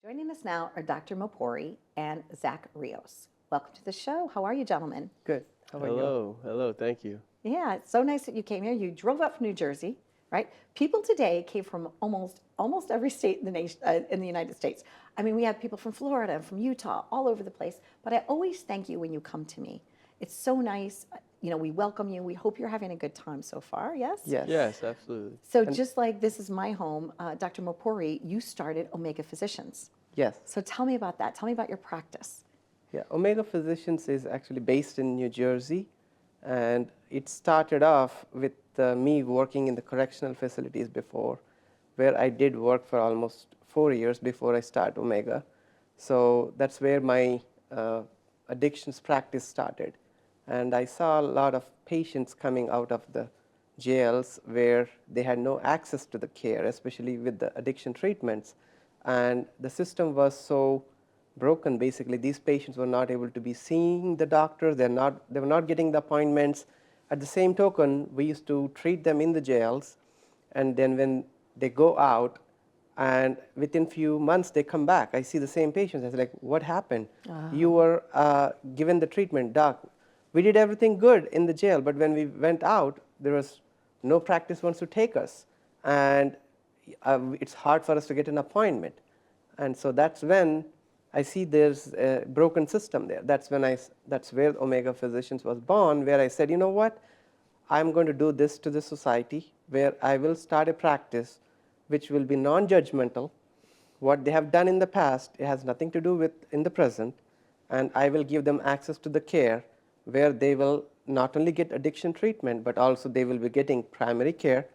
Joining us now are Dr. Mopuri and Zach Rios. Welcome to the show. How are you, gentlemen? Good. How are you? Hello, thank you. Yeah, it's so nice that you came here. You drove up from New Jersey, right? People today came from almost every state in the nation, in the United States. I mean, we have people from Florida, from Utah, all over the place. But I always thank you when you come to me. It's so nice. You know, we welcome you. We hope you're having a good time so far. Yes. Yes. Yes, absolutely. So just like this is my home, Dr. Mopuri, you started Omega Physicians. Yes. So tell me about that. Tell me about your practice. Yeah. Omega Physicians is actually based in New Jersey, and it started off with me working in the correctional facilities before, where I did work for almost 4 years before I started Omega. So that's where my addictions practice started. And I saw a lot of patients coming out of the jails where they had no access to the care, especially with the addiction treatments. And the system was so broken. Basically, these patients were not able to be seeing the doctor. They were not getting the appointments. At the same token, we used to treat them in the jails, and then when they go out, and within few months they come back, I see the same patients. I was like, what happened? You were given the treatment, doc. We did everything good in the jail, but when we went out, there was no practice wants to take us, and it's hard for us to get an appointment. And so that's when I see there's a broken system there. That's where Omega Physicians was born, where I said, you know what, I'm going to do this to the society, where I will start a practice which will be non-judgmental. What they have done in the past, it has nothing to do with in the present, and I will give them access to the care where they will not only get addiction treatment, but also they will be getting primary care,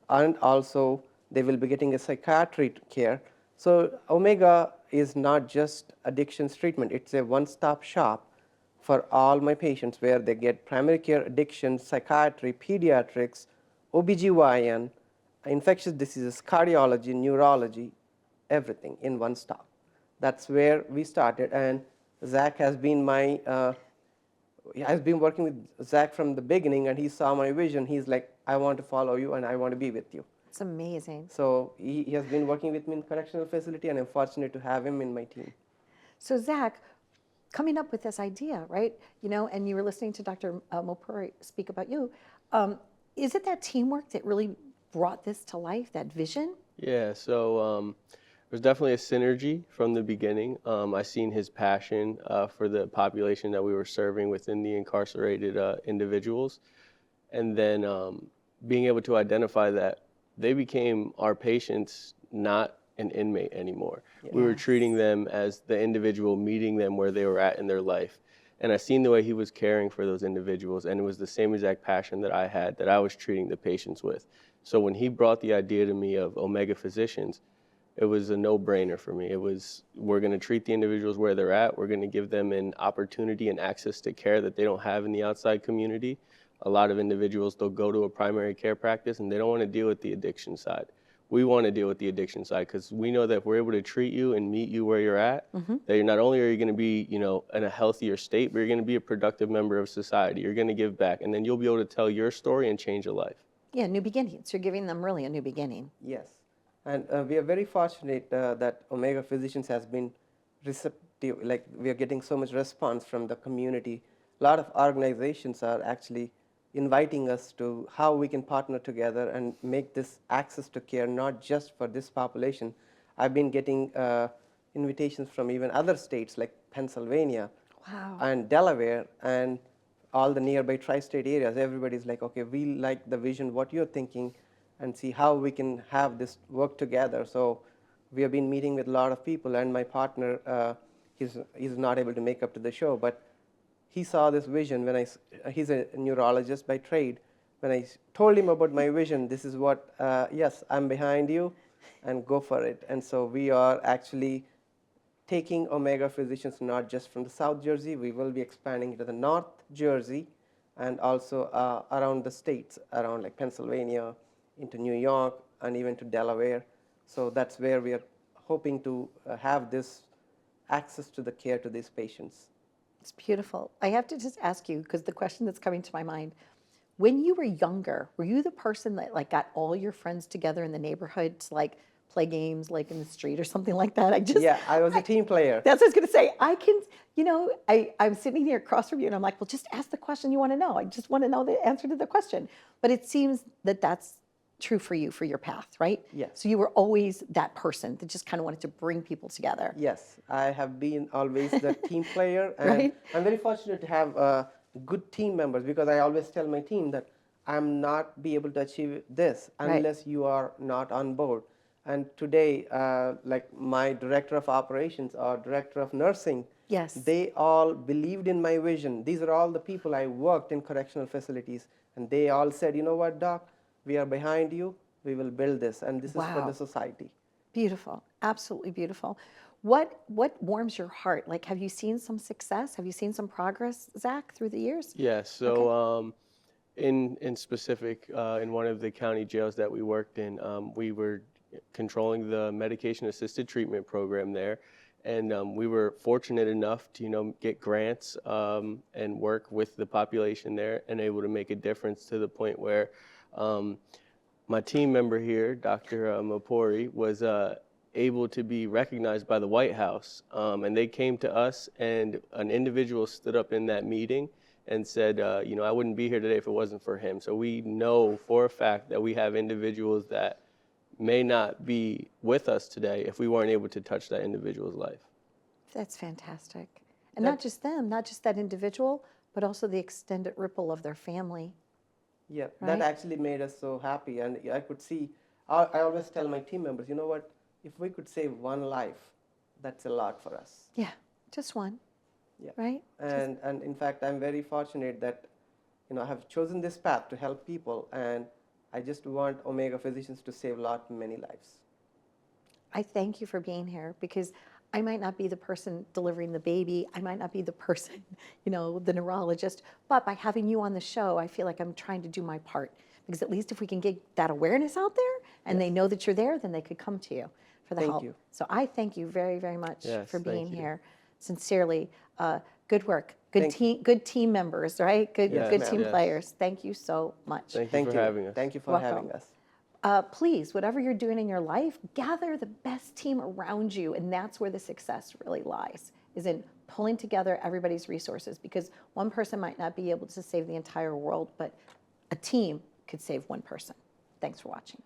and also they will be getting a psychiatry care. So Omega is not just addictions treatment, it's a one-stop shop for all my patients where they get primary care, addiction, psychiatry, pediatrics, OBGYN, infectious diseases, cardiology, neurology, everything in one stop. That's where we started, and Zach has been I've been working with Zach from the beginning, and he saw my vision. He's like, I want to follow you, and I want to be with you. It's amazing. So he has been working with me in correctional facility, and I'm fortunate to have him in my team. So Zach, coming up with this idea, right? You know, and you were listening to Dr. Mopuri speak about you. Is it that teamwork that really brought this to life, that vision? Yeah, so there's definitely a synergy from the beginning. I seen his passion for the population that we were serving within the incarcerated individuals, and then being able to identify that they became our patients, not an inmate anymore. We were treating them as the individual, meeting them where they were at in their life. And I seen the way he was caring for those individuals, and it was the same exact passion that I had, that I was treating the patients with. So when he brought the idea to me of Omega Physicians, it was a no-brainer for me. It was, we're going to treat the individuals where they're at. We're going to give them an opportunity and access to care that they don't have in the outside community. A lot of individuals, they'll go to a primary care practice and they don't want to deal with the addiction side. We want to deal with the addiction side because we know that if we're able to treat you and meet you where you're at, that you're not only are you going to be, you know, in a healthier state, but you're going to be a productive member of society. You're going to give back, and then you'll be able to tell your story and change a life. Yeah, new beginnings. You're giving them really a new beginning. Yes. And we are very fortunate that Omega Physicians has been receptive, like we are getting so much response from the community. A lot of organizations are actually inviting us to how we can partner together and make this access to care not just for this population. I've been getting invitations from even other states like Pennsylvania and Delaware and all the nearby tri-state areas. Everybody's like, okay, we like the vision, what you're thinking, and see how we can have this work together. So we have been meeting with a lot of people, and my partner, he's not able to make up to the show, but he saw this vision when he's a neurologist by trade. When I told him about my vision, this is what, yes, I'm behind you, and go for it. And so we are actually taking Omega Physicians not just from the South Jersey, we will be expanding to the North Jersey and also around the states, around like Pennsylvania, into New York, and even to Delaware. So that's where we are hoping to have this access to the care to these patients. It's beautiful. I have to just ask you, because the question that's coming to my mind, when you were younger, were you the person that like got all your friends together in the neighborhood to like play games like in the street or something like that. Yeah, I was a team player. That's what I was going to say. I can, I'm sitting here across from you and I'm like, well, just ask the question you want to know. I just want to know the answer to the question. But it seems that that's true for you, for your path, right? Yes. So you were always that person that just kind of wanted to bring people together. Yes, I have been always the team player, and Right. I'm very fortunate to have good team members, because I always tell my team that I'm not be able to achieve this Right. unless you are not on board. And today, like my director of operations or director of nursing, Yes. they all believed in my vision. These are all the people I worked in correctional facilities, and they all said, you know what, doc, we are behind you. We will build this, and this is for Wow. the society. Beautiful, absolutely beautiful. What warms your heart? Like, have you seen some success? Have you seen some progress, Zach, through the years? Yeah, so in specific, in one of the county jails that we worked in, we were controlling the medication-assisted treatment program there, and we were fortunate enough to get grants and work with the population there, and able to make a difference to the point where my team member here, Dr. Mopuri, was able to be recognized by the White House, and they came to us, and an individual stood up in that meeting and said, I wouldn't be here today if it wasn't for him. So we know for a fact that we have individuals that may not be with us today if we weren't able to touch that individual's life. That's fantastic. And not just them, not just that individual, but also the extended ripple of their family. Yeah, Right? that actually made us so happy, and I could see. I always tell my team members, you know what? If we could save one life, that's a lot for us. Yeah, just one. Yeah. Right? And in fact, I'm very fortunate that I have chosen this path to help people, and I just want Omega Physicians to save many lives. I thank you for being here, because I might not be the person delivering the baby. I might not be the person, the neurologist. But by having you on the show, I feel like I'm trying to do my part. Because at least if we can get that awareness out there and they know that you're there, then they could come to you for the Thank help. you. So I thank you very, very much Yes, for being thank you. here. Sincerely, good work. Good Thank good team members, right? Good Yes, good ma'am. team Yes. players. Thank you so much. Thank you for having us. Thank you for Welcome. having us. Please, whatever you're doing in your life, gather the best team around you, and that's where the success really lies, is in pulling together everybody's resources, because one person might not be able to save the entire world, but a team could save one person. Thanks for watching.